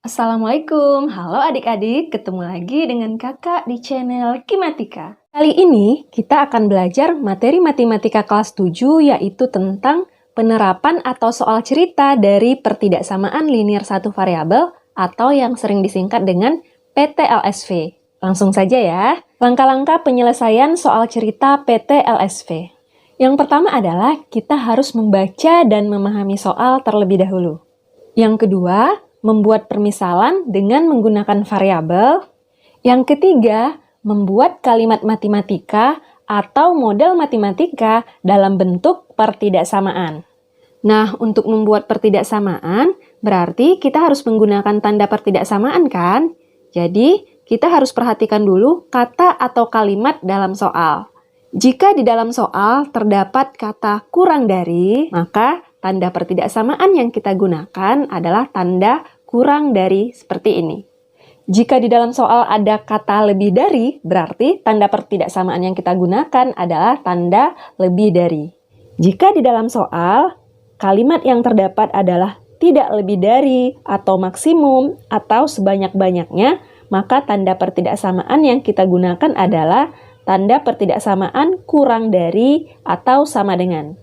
Assalamualaikum, halo adik-adik, ketemu lagi dengan kakak di channel Kimatika. Kali ini kita akan belajar materi matematika kelas 7 yaitu tentang penerapan atau soal cerita dari pertidaksamaan linier satu variabel atau yang sering disingkat dengan PTLSV. Langsung saja ya, langkah-langkah penyelesaian soal cerita PTLSV. Yang pertama adalah kita harus membaca dan memahami soal terlebih dahulu. Yang kedua, membuat permisalan dengan menggunakan variabel. Yang ketiga, membuat kalimat matematika atau model matematika dalam bentuk pertidaksamaan. Nah, untuk membuat pertidaksamaan, berarti kita harus menggunakan tanda pertidaksamaan kan? Jadi, kita harus perhatikan dulu kata atau kalimat dalam soal. Jika di dalam soal terdapat kata kurang dari, maka tanda pertidaksamaan yang kita gunakan adalah tanda kurang dari seperti ini. Jika di dalam soal ada kata lebih dari, berarti tanda pertidaksamaan yang kita gunakan adalah tanda lebih dari. Jika di dalam soal, kalimat yang terdapat adalah tidak lebih dari, atau maksimum, atau sebanyak-banyaknya, maka tanda pertidaksamaan yang kita gunakan adalah tanda pertidaksamaan kurang dari atau sama dengan.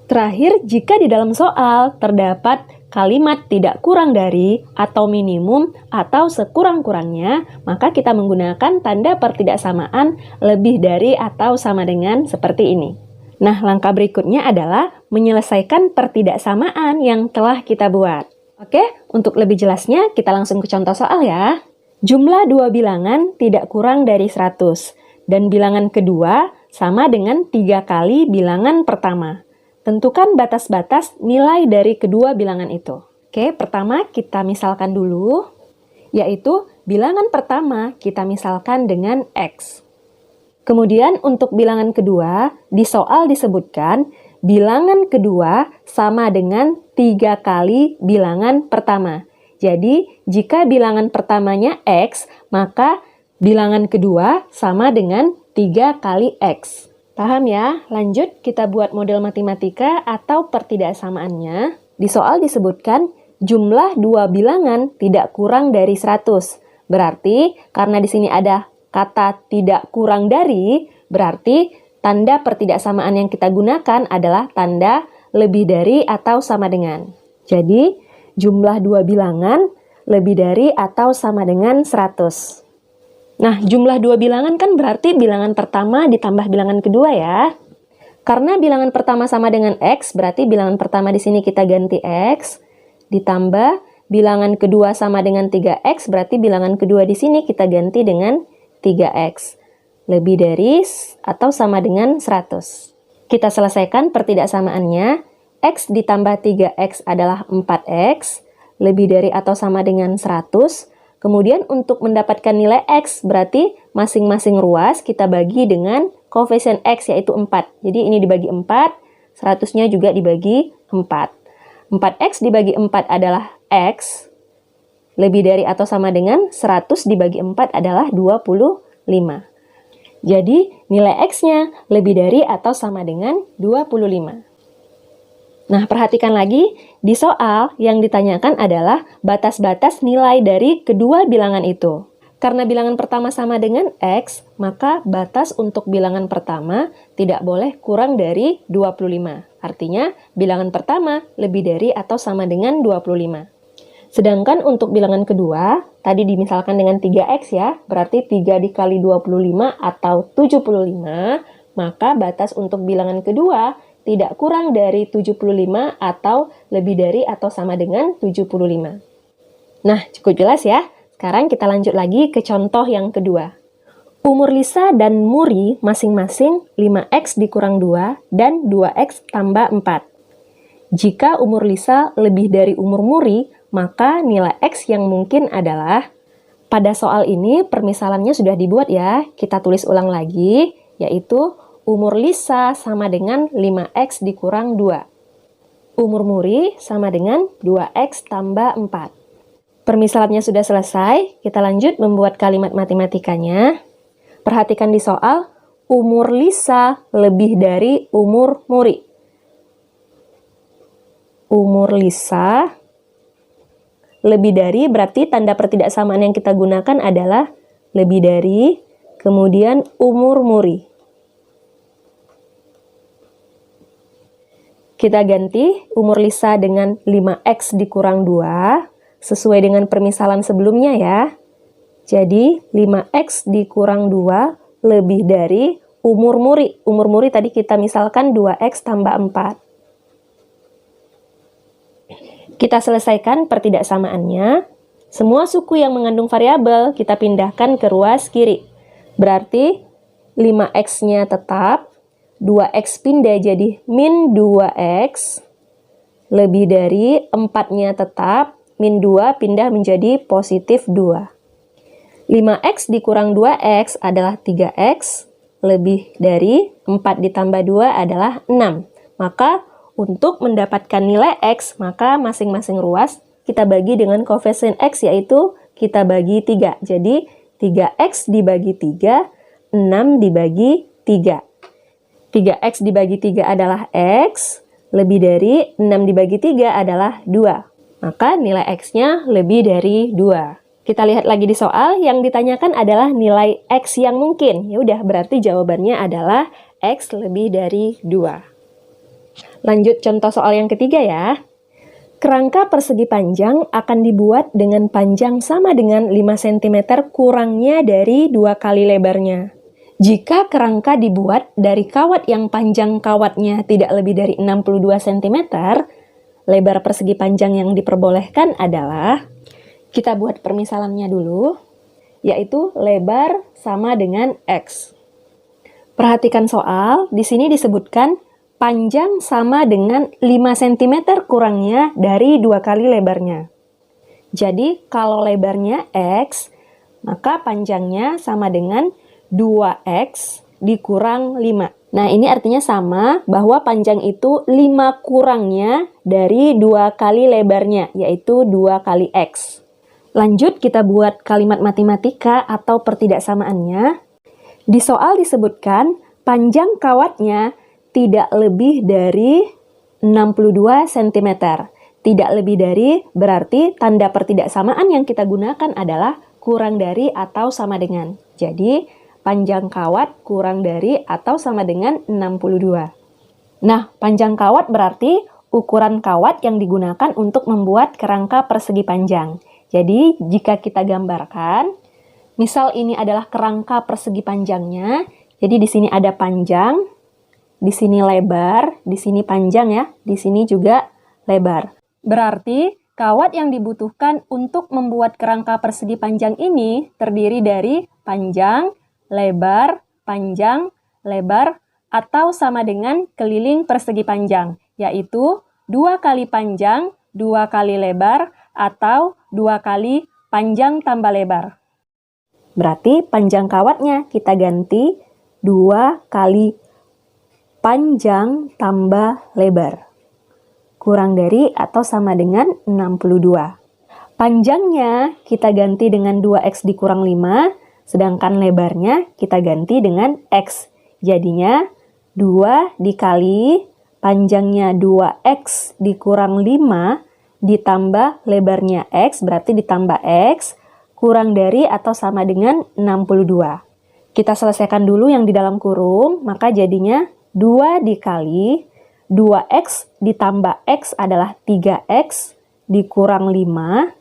Terakhir, jika di dalam soal terdapat kalimat tidak kurang dari atau minimum atau sekurang-kurangnya, maka kita menggunakan tanda pertidaksamaan lebih dari atau sama dengan seperti ini. Nah, langkah berikutnya adalah menyelesaikan pertidaksamaan yang telah kita buat. Oke, untuk lebih jelasnya kita langsung ke contoh soal ya. Jumlah dua bilangan tidak kurang dari 100 dan bilangan kedua sama dengan 3 kali bilangan pertama. Tentukan batas-batas nilai dari kedua bilangan itu. Oke, pertama kita misalkan dulu, yaitu bilangan pertama kita misalkan dengan X. Kemudian untuk bilangan kedua, di soal disebutkan bilangan kedua sama dengan 3 kali bilangan pertama. Jadi, jika bilangan pertamanya X, maka bilangan kedua sama dengan 3 kali X. Paham ya? Lanjut kita buat model matematika atau pertidaksamaannya. Di soal disebutkan jumlah dua bilangan tidak kurang dari 100. Berarti karena di sini ada kata tidak kurang dari, berarti tanda pertidaksamaan yang kita gunakan adalah tanda lebih dari atau sama dengan. Jadi jumlah dua bilangan lebih dari atau sama dengan 100. Nah, jumlah dua bilangan kan berarti bilangan pertama ditambah bilangan kedua ya. Karena bilangan pertama sama dengan X, berarti bilangan pertama di sini kita ganti X. Ditambah bilangan kedua sama dengan 3X, berarti bilangan kedua di sini kita ganti dengan 3X. Lebih dari atau sama dengan 100. Kita selesaikan pertidaksamaannya. X ditambah 3X adalah 4X. Lebih dari atau sama dengan 100. Kemudian untuk mendapatkan nilai X, berarti masing-masing ruas kita bagi dengan koefisien X yaitu 4. Jadi ini dibagi 4, 100-nya juga dibagi 4. 4X dibagi 4 adalah X, lebih dari atau sama dengan 100 dibagi 4 adalah 25. Jadi nilai X-nya lebih dari atau sama dengan 25. Nah, perhatikan lagi, di soal yang ditanyakan adalah batas-batas nilai dari kedua bilangan itu. Karena bilangan pertama sama dengan X, maka batas untuk bilangan pertama tidak boleh kurang dari 25. Artinya, bilangan pertama lebih dari atau sama dengan 25. Sedangkan untuk bilangan kedua, tadi dimisalkan dengan 3X ya, berarti 3 dikali 25 atau 75, maka batas untuk bilangan kedua tidak kurang dari 75 atau lebih dari atau sama dengan 75. Nah, cukup jelas ya. Sekarang kita lanjut lagi ke contoh yang kedua. Umur Lisa dan Muri masing-masing 5X dikurang 2 dan 2X tambah 4. Jika umur Lisa lebih dari umur Muri, maka nilai X yang mungkin adalah, pada soal ini permisalannya sudah dibuat ya. Kita tulis ulang lagi, yaitu umur Lisa sama dengan 5X dikurang 2. Umur Muri sama dengan 2X tambah 4. Permisalannya sudah selesai, kita lanjut membuat kalimat matematikanya. Perhatikan di soal, umur Lisa lebih dari umur Muri. Umur Lisa lebih dari berarti tanda pertidaksamaan yang kita gunakan adalah lebih dari, kemudian umur muri. Kita ganti umur Lisa dengan 5X dikurang 2, sesuai dengan permisalan sebelumnya ya. Jadi 5X dikurang 2 lebih dari umur muri. Umur muri tadi kita misalkan 2X tambah 4. Kita selesaikan pertidaksamaannya. Semua suku yang mengandung variabel kita pindahkan ke ruas kiri. Berarti 5X-nya tetap, 2X pindah jadi min 2X, lebih dari 4-nya tetap, min 2 pindah menjadi positif 2. 5X dikurang 2X adalah 3X, lebih dari 4 ditambah 2 adalah 6. Maka untuk mendapatkan nilai X, maka masing-masing ruas kita bagi dengan koefisien X, yaitu kita bagi 3. Jadi 3X dibagi 3, 6 dibagi 3. 3X dibagi 3 adalah X, lebih dari 6 dibagi 3 adalah 2. Maka nilai X-nya lebih dari 2. Kita lihat lagi di soal, yang ditanyakan adalah nilai X yang mungkin. Ya udah, berarti jawabannya adalah X lebih dari 2. Lanjut contoh soal yang ketiga ya. Kerangka persegi panjang akan dibuat dengan panjang sama dengan 5 cm kurangnya dari 2 kali lebarnya. Jika kerangka dibuat dari kawat yang panjang kawatnya tidak lebih dari 62 cm, lebar persegi panjang yang diperbolehkan adalah, kita buat permisalannya dulu, yaitu lebar sama dengan X. Perhatikan soal, di sini disebutkan panjang sama dengan 5 cm kurangnya dari 2 kali lebarnya. Jadi, kalau lebarnya X, maka panjangnya sama dengan 2X dikurang 5. Nah, ini artinya sama bahwa panjang itu 5 kurangnya dari 2 kali lebarnya, yaitu 2 kali X. Lanjut, kita buat kalimat matematika atau pertidaksamaannya. Di soal disebutkan, panjang kawatnya tidak lebih dari 62 cm. Tidak lebih dari berarti tanda pertidaksamaan yang kita gunakan adalah kurang dari atau sama dengan. Jadi, panjang kawat kurang dari atau sama dengan 62. Nah, panjang kawat berarti ukuran kawat yang digunakan untuk membuat kerangka persegi panjang. Jadi, jika kita gambarkan, misal ini adalah kerangka persegi panjangnya, jadi di sini ada panjang, di sini lebar, di sini panjang ya, di sini juga lebar. Berarti, kawat yang dibutuhkan untuk membuat kerangka persegi panjang ini terdiri dari panjang, lebar, panjang, lebar, atau sama dengan keliling persegi panjang, yaitu 2 kali panjang, 2 kali lebar, atau 2 kali panjang tambah lebar. Berarti panjang kawatnya kita ganti 2 kali panjang tambah lebar. Kurang dari atau sama dengan 62. Panjangnya kita ganti dengan 2X dikurang 5, sedangkan lebarnya kita ganti dengan X. Jadinya 2 dikali panjangnya 2X dikurang 5 ditambah lebarnya X, berarti ditambah X, kurang dari atau sama dengan 62. Kita selesaikan dulu yang di dalam kurung, maka jadinya 2 dikali 2X ditambah X adalah 3X dikurang 5,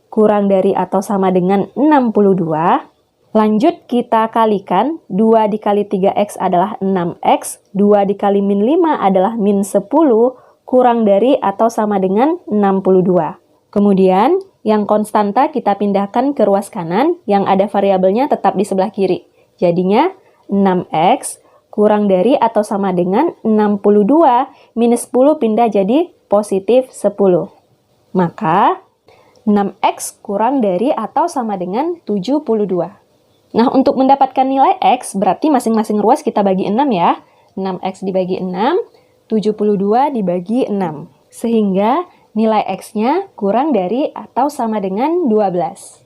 kurang dari atau sama dengan 62. Lanjut kita kalikan, 2 dikali 3X adalah 6X, 2 dikali min 5 adalah min 10, kurang dari atau sama dengan 62. Kemudian, yang konstanta kita pindahkan ke ruas kanan, yang ada variabelnya tetap di sebelah kiri. Jadinya, 6X kurang dari atau sama dengan 62, minus 10 pindah jadi positif 10. Maka, 6X kurang dari atau sama dengan 72. Nah, untuk mendapatkan nilai X, berarti masing-masing ruas kita bagi 6 ya. 6X dibagi 6, 72 dibagi 6. Sehingga nilai X-nya kurang dari atau sama dengan 12.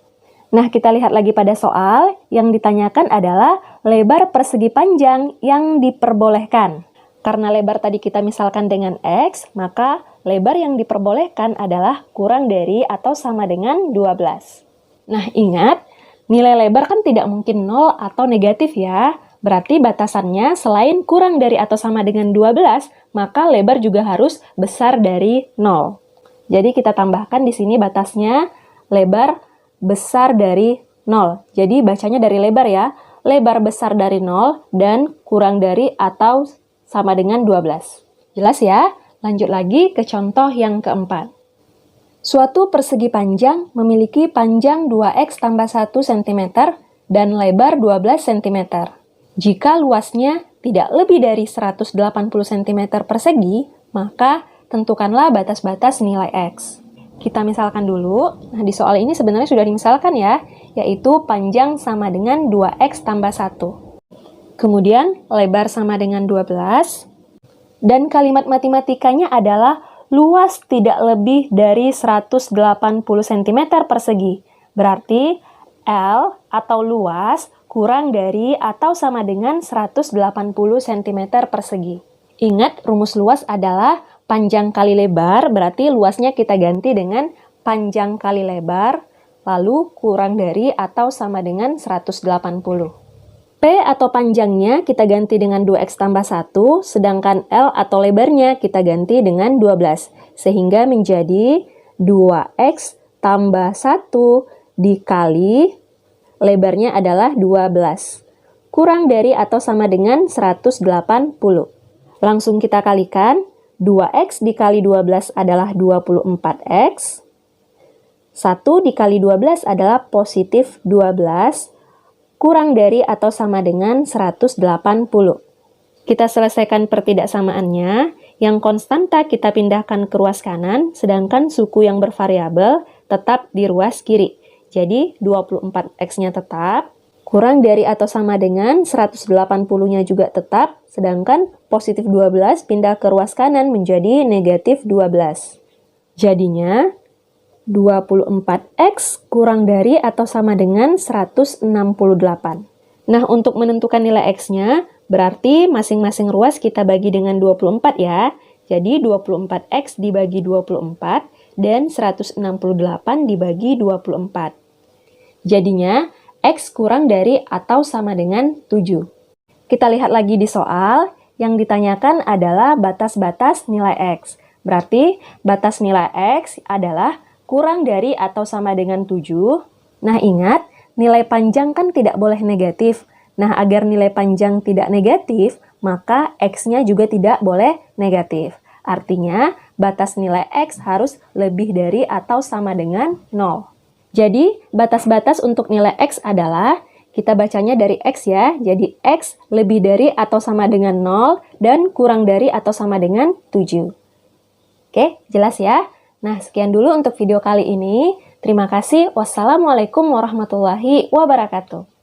Nah, kita lihat lagi pada soal. Yang ditanyakan adalah lebar persegi panjang yang diperbolehkan. Karena lebar tadi kita misalkan dengan X, maka lebar yang diperbolehkan adalah kurang dari atau sama dengan 12. Nah, ingat, nilai lebar kan tidak mungkin 0 atau negatif ya. Berarti batasannya selain kurang dari atau sama dengan 12, maka lebar juga harus besar dari 0. Jadi kita tambahkan di sini batasnya lebar besar dari 0. Jadi bacanya dari lebar ya. Lebar besar dari 0 dan kurang dari atau sama dengan 12. Jelas ya? Lanjut lagi ke contoh yang keempat. Suatu persegi panjang memiliki panjang 2x tambah 1 cm dan lebar 12 cm. Jika luasnya tidak lebih dari 180 cm persegi, maka tentukanlah batas-batas nilai x. Kita misalkan dulu. Nah, di soal ini sebenarnya sudah dimisalkan ya, yaitu panjang sama dengan 2x tambah 1. Kemudian lebar sama dengan 12. Dan kalimat matematikanya adalah luas tidak lebih dari 180 cm persegi. Berarti L atau luas kurang dari atau sama dengan 180 cm persegi. Ingat, rumus luas adalah panjang kali lebar, berarti luasnya kita ganti dengan panjang kali lebar, lalu kurang dari atau sama dengan 180. P atau panjangnya kita ganti dengan 2x tambah 1, sedangkan L atau lebarnya kita ganti dengan 12. Sehingga menjadi 2x tambah 1 dikali lebarnya adalah 12. Kurang dari atau sama dengan 180. Langsung kita kalikan, 2x dikali 12 adalah 24x. 1 dikali 12 adalah positif 12. Kurang dari atau sama dengan 180. Kita selesaikan pertidaksamaannya. Yang konstanta kita pindahkan ke ruas kanan, sedangkan suku yang bervariabel tetap di ruas kiri. Jadi 24x-nya tetap, kurang dari atau sama dengan 180-nya juga tetap, sedangkan positif 12 pindah ke ruas kanan menjadi negatif 12. Jadinya 24x kurang dari atau sama dengan 168. Nah, untuk menentukan nilai x-nya, berarti masing-masing ruas kita bagi dengan 24 ya. Jadi 24x dibagi 24 dan 168 dibagi 24. Jadinya x kurang dari atau sama dengan 7. Kita lihat lagi di soal, yang ditanyakan adalah batas-batas nilai x. Berarti batas nilai x adalah kurang dari atau sama dengan 7. Nah, ingat, nilai panjang kan tidak boleh negatif. Nah, agar nilai panjang tidak negatif, maka x-nya juga tidak boleh negatif. Artinya, batas nilai x harus lebih dari atau sama dengan 0. Jadi, batas-batas untuk nilai x adalah, kita bacanya dari x ya, jadi x lebih dari atau sama dengan 0 dan kurang dari atau sama dengan 7. Oke, jelas ya? Nah, sekian dulu untuk video kali ini. Terima kasih. Wassalamualaikum warahmatullahi wabarakatuh.